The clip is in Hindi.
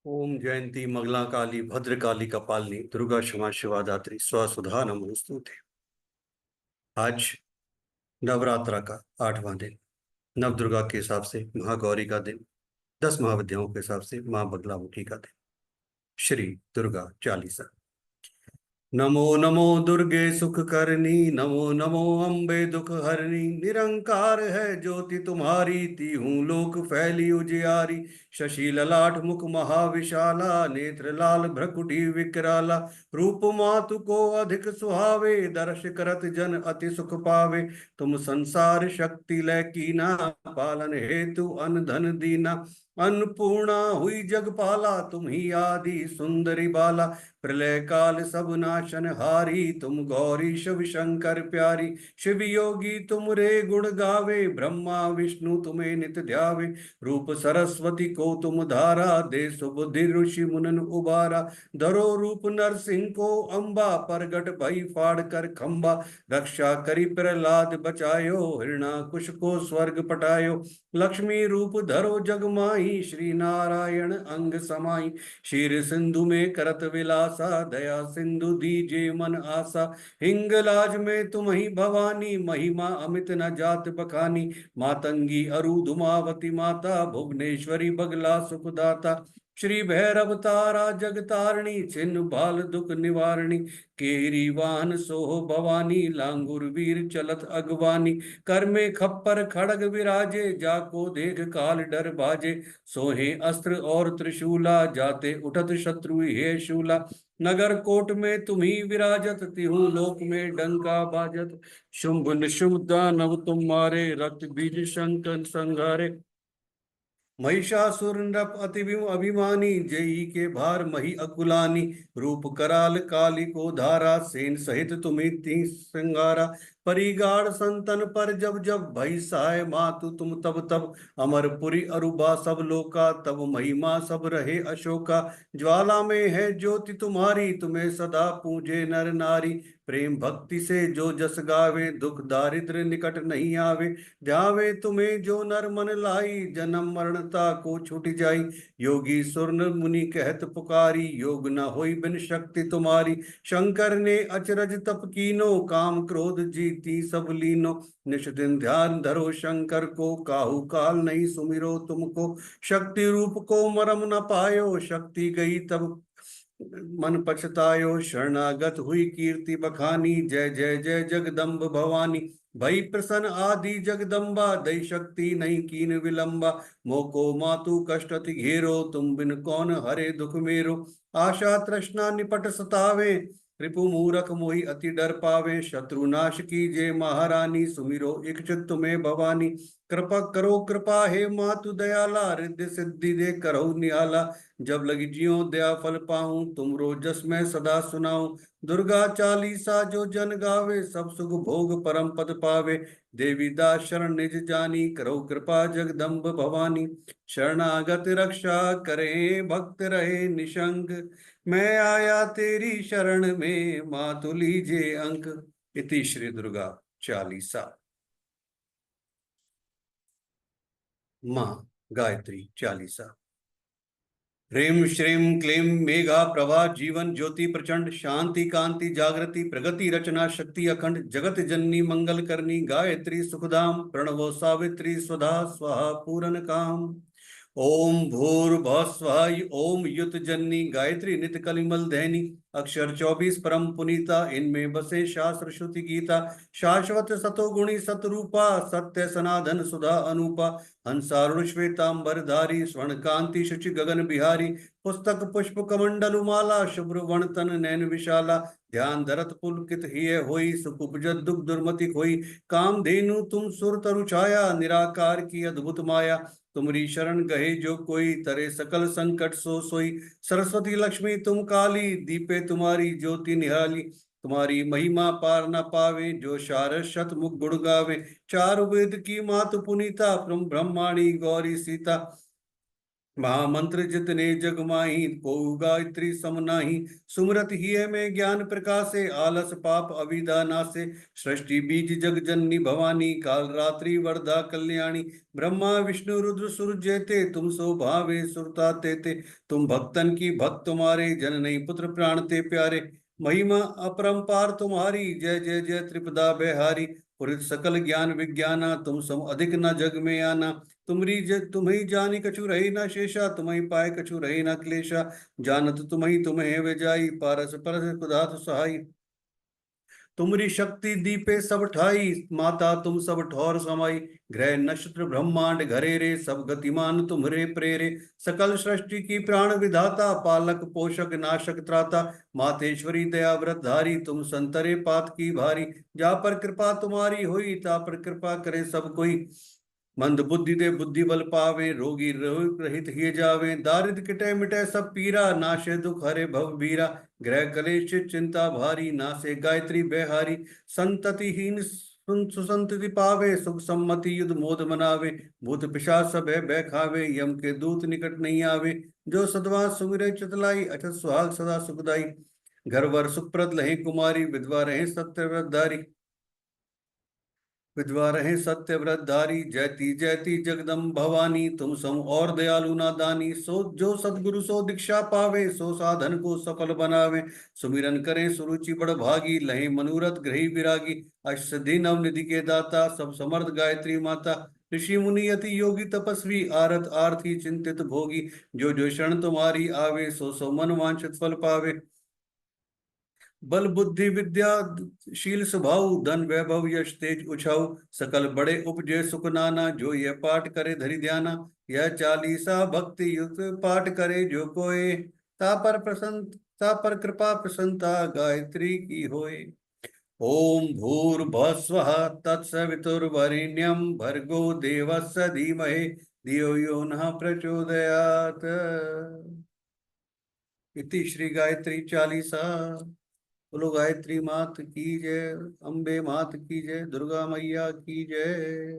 ओम जयंती मंगला काली भद्र काली कपालिनी दुर्गा क्षमा शिवा दात्री स्वसुधा नमोस्तुते। आज नवरात्रा का 8वां दिन, नव दुर्गा के हिसाब से महागौरी का दिन, 10 महाविद्याओं के हिसाब से माँ बगलामुखी का दिन। श्री दुर्गा चालीसा। नमो नमो दुर्गे सुख करनी, नमो नमो अम्बे दुख हरनी। निरंकार है ज्योति तुम्हारी, तीहूं लोक फैली उजियारी। शशि ललाट मुख महाविशाला, नेत्र लाल भ्रकुटी विकराला। रूप मातु को अधिक सुहावे, दर्श करत जन अति सुख पावे। तुम संसार शक्ति लै कीना, पालन हेतु अन धन दीना। अन्नपूर्णा हुई जगपाला, तुम ही आदि सुंदरी बाला। प्रलय काल सब नाशन हारी, तुम गौरी शिव शंकर प्यारी। शिव योगी तुम रे गुण गावे, ब्रह्मा विष्णु तुम्हें नित ध्यावे। रूप सरस्वती को तुम धारा, दे सुबुद्धि ऋषि मुनन उबारा। धरो रूप नरसिंह को अंबा, प्रगट भई फाड़ कर खंबा। रक्षा करी प्रहलाद बचायो, हिरणाकुश को स्वर्ग पटायो। लक्ष्मी रूप धरो जग माही, श्री नारायण अंग समाई। क्षीर सिंधु में करत विलासा, दया सिंधु दीजे मन आसा। हिंगलाज में तुम ही भवानी, महिमा अमित न जात बखानी। मातंगी अरु धुमावती माता, भुवनेश्वरी बगला सुखदाता। श्री भैरव तारा जगतारणी, छिन्न भाल दुख निवारणी। केरी वाहन सोह भवानी, लांगुर वीर चलत अगवानी। कर में खप्पर खड़ग विराजे, जाको देख काल डर भाजे। सोहे अस्त्र और त्रिशूला, जाते उठत शत्रु हे शूला। नगर कोट में तुम्ही विराजत, तिहु लोक में डंका बाजत। शुंभ निशुंभ दानव तुम मारे, रक्त बीज शंकर संहारे। महिषासुर नृप अति अभिमानी, जयी के भार मही अकुलानी। रूप कराल काली को धारा, सेन सहित तुम्हें ती श्रृंगारा। परिगाड़ संतन पर जब जब, भई सहाय मातु तुम तब तब। अमरपुरी अरुबा सब लोका, तब महिमा सब रहे अशोका। ज्वाला में है ज्योति तुम्हारी, तुम्हें सदा पूजे नर नारी। प्रेम भक्ति से जो जस गावे, दुख दारिद्र निकट नहीं आवे। ध्यावे तुम्हें जो नर मन लाई, जन्म मरणता को छूट जाई। योगी सुर नर मुनि कहत पुकारी, योग न होई बिन शक्ति तुम्हारी। शंकर ने अचरज तप कीनो, काम क्रोध जीती सब लीनो। निश दिन ध्यान धरो शंकर को, काहू काल नहीं सुमिरो तुमको। शक्ति रूप को मरम न पायो, शक्ति गई तब मन पछतायो। शरणागत हुई कीर्ति बखानी, जय जय जय जगदम्ब भवानी। भई प्रसन्न आदि जगदम्बा, दई शक्ति नहीं कीन विलंबा। मोको मातु कष्ट अति घेरो, तुम बिन कौन हरे दुख मेरो। आशा तृष्णा निपट सतावे, रिपु मूरख मोहि अति डर पावे। शत्रुनाश कीजे महारानी, सुमिरो इच्छित तुम्हें भवानी। कृपा करो कृपा हे मातु दयाला, रिद्धि सिद्धि दे करो निहाला। जब लगी जियो दया फल पाऊं, तुम रोजस में सदा सुनाऊं। दुर्गा चालीसा जो जन गावे, सब सुख भोग परम पद पावे। देवी दास शरण निज जानी, करो कृपा जगदम्ब भवानी। शरणागत रक्षा करे, भक्त रहे निशंक। मैं आया तेरी शरण में, मातु लीजे अंक। इति श्री दुर्गा चालीसा। माँ गायत्री चालीसा। ह्रीं श्रीं क्लीं मेघा प्रभा, जीवन ज्योति प्रचंड। शांति कांति जागृति प्रगति रचना, शक्ति अखंड। जगत जननी मंगल करनी, गायत्री सुखधाम। प्रणवो सावित्री स्वधा स्वाहा पूरन काम। ओम भूर्भुवः स्वः, ओम युत जननी गायत्री नित कलिमल दहनी। अक्षर 24 परम पुनीता, इनमें बसे शास्त्र श्रुति गीता। शाश्वत सतोगुणी सतरूपा, सत्य सनातन सुधा अनुपा। हंसारुण श्वेतांबर धारी, स्वर्ण कांति शुचि गगन बिहारी। पुस्तक पुष्प कमंडलु माला, शुभ्र वर्ण तन नैन विशाला। ध्यान धरत पुलकित हिय होई, सुख उपजत दुख दुर्मति खोई। काम धेनु तुम सुर तरु छाया, निराकार की अद्भुत माया। तुमरी शरण गए जो कोई, तरे सकल संकट सो सोई। सरस्वती लक्ष्मी तुम काली, दीपे तुम्हारी ज्योति निहाली। तुम्हारी महिमा पार न पावे, जो शारद शत मुख गुण गावे। चारु वेद की मातु पुनीता, ब्रह्माणी गौरी सीता। महामंत्र जितने जग माही को गायत्री सम नाही। सुमरत हिय में ज्ञान प्रकाशे आलस पाप अविदा नासे। सृष्टि बीज जग जननी भवानी काल रात्रि वरदा कल्याणी। ब्रह्मा विष्णु रुद्र सुर जयते तुम सो भावे सुरता तेते। तुम भक्तन की भक्त तुम्हारे जन नहीं पुत्र प्राण ते प्यारे। महिमा अपरंपार तुम्हारी जय जय जय त्रिपदा बिहारी। पुरित सकल ज्ञान विज्ञाना तुम सम अधिक न जग में आना। तुम्ही जानी कछु रही ना शेषा तुम्ही पाए कछु रही ना क्लेशा। जानत तुम्ही तुम्हें वे जाई पारस परस कुधातु सहाई। तुमरी शक्ति दीपे सब ठाई माता तुम सब ठौर समाई। ग्रह नक्षत्र ब्रह्मांड घरे रे सब गतिमान तुम्हरे प्रेरे। सकल सृष्टि की प्राण विधाता पालक पोषक नाशक त्राता। मातेश्वरी दया व्रत धारी तुम संतरे पात की भारी। जा पर कृपा तुम्हारी हुई ता पर कृपा करे सब कोई। मंद बुद्धि दे बुद्धि बल पावे रोगी रोग रहित हिय जावे। दारिद्र किटे मिटे सब पीरा नाशे दुख हरे भव बीरा। ग्रह कलेश चिंता भारी नासे गायत्री बेहारी। संततिहीन सुसंतति पावे सुख सम्मति युद्ध मोद मनावे। भूत पिशाच सब है भय खावे यम के दूत निकट नहीं आवे। जो सदवा सुमिरे चितलाई अचत सुहाग सदा सुखदाई। घर वर सुखप्रद लहे कुमारी विधवा रहे सत्यव्रतधारी। विधवा रहे सत्यव्रत धारी जयति जयति जगदम भवानी। तुम सम और दयालु ना दानी। सो जो सदगुरु सो दीक्षा पावे सो साधन को सफल बनावे। सुमिरन करे सुरुचि बड़ भागी लहे मनोरथ ग्रही विरागी। अष्टसिद्धि नव निधि के दाता सब समर्थ गायत्री माता। ऋषि मुनि यति योगी तपस्वी आरत आरती चिंतित भोगी। जो जो शरण तुम्हारी आवे सो सो मन वांछित फल पावे। बल बुद्धि विद्या शील स्वभाव धन वैभव यश तेज उछाऊ। सकल बड़े उपजे सुख नाना जो ये पाठ करे धरि ध्याना। यह चालीसा भक्ति युक्त पाठ करे जो कोय। ता पर कृपा प्रसन्नता गायत्री की होय। ओम भूर्भुवस्वः तत्सवितुर्वरेण्यं भर्गो देवस्य धीमहि धियो यो नः प्रचोदयात्। इति श्री गायत्री चालीसा। बोलो गायत्री मात की जय। अम्बे मात की जय। दुर्गा मैया की जय।